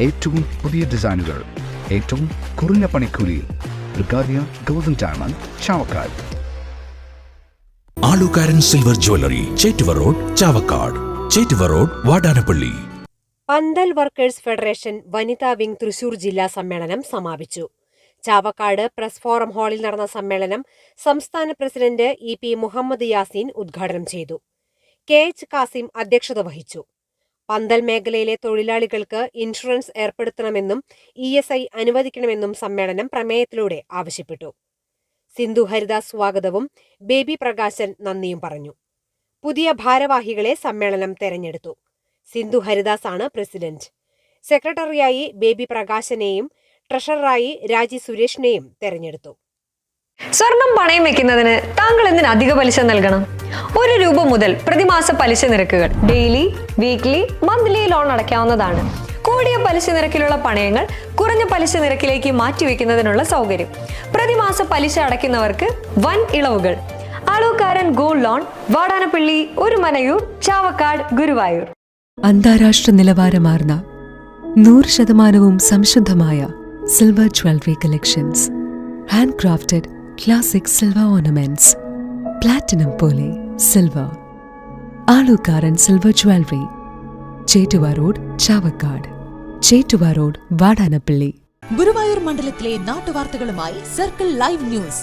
ഏറ്റവും പുതിയ ഡിസൈനുകൾ ഏറ്റവും കുറഞ്ഞ പണിക്കൂലിയിൽ. Brigadia golden diamond, Chavakkad. Alukaran silver jewellery, Chettuva road, Chavakkad. Chettuva road, Vadanappally. Pandal workers federation വനിതാ വിംഗ് തൃശൂർ ജില്ലാ സമ്മേളനം സമാപിച്ചു. ചാവക്കാട് പ്രസ് ഫോറം ഹാളിൽ നടന്ന സമ്മേളനം സംസ്ഥാന പ്രസിഡന്റ് EP മുഹമ്മദ് യാസീൻ ഉദ്ഘാടനം ചെയ്തു. KH കാസിം അധ്യക്ഷത വഹിച്ചു. പന്തൽ മേഖലയിലെ തൊഴിലാളികൾക്ക് ഇൻഷുറൻസ് ഏർപ്പെടുത്തണമെന്നും ESI അനുവദിക്കണമെന്നും സമ്മേളനം പ്രമേയത്തിലൂടെ ആവശ്യപ്പെട്ടു. സിന്ധു ഹരിദാസ് സ്വാഗതവും ബേബി പ്രകാശൻ നന്ദിയും പറഞ്ഞു. പുതിയ ഭാരവാഹികളെ സമ്മേളനം തെരഞ്ഞെടുത്തു. സിന്ധു ഹരിദാസാണ് പ്രസിഡന്റ്. സെക്രട്ടറിയായി ബേബി പ്രകാശനെയും ട്രഷററായി രാജി സുരേഷിനെയും തെരഞ്ഞെടുത്തു. സ്വർണം പണയം വെക്കുന്നതിന് താങ്കൾ എന്തിന് അധിക പലിശ നൽകണം? ₹1 മുതൽ പ്രതിമാസ പലിശ നിരക്കുകൾ ഡെയിലി, വീക്ക്ലി, മന്ത്ലി ലോൺ അടയ്ക്കാവുന്നതാണ്. കൂടിയ പലിശ നിരക്കിലുള്ള പണയങ്ങൾ കുറഞ്ഞ പലിശ നിരക്കിലേക്ക് മാറ്റിവെക്കുന്നതിനുള്ള സൗകര്യം. പ്രതിമാസ പലിശ അടയ്ക്കുന്നവർക്ക് വൻ ഇളവുകൾ. Alukaran gold loan, Vadanappally, Orumanayur, Chavakkad, Guruvayur. അന്താരാഷ്ട്ര നിലവാരമാർന്ന 100% സംശുദ്ധമായ silver jewellery collections. Hand crafted classic silver ornaments. Platinum പോലെ silver. Alukaran silver jewellery, Chettuva road, Chavakkad. Chettuva road, Vadanappally. Guruvayur മണ്ഡലത്തിലെ നാട്ടുവാർത്തകളുമായി സർക്കിൾ ലൈവ് ന്യൂസ്.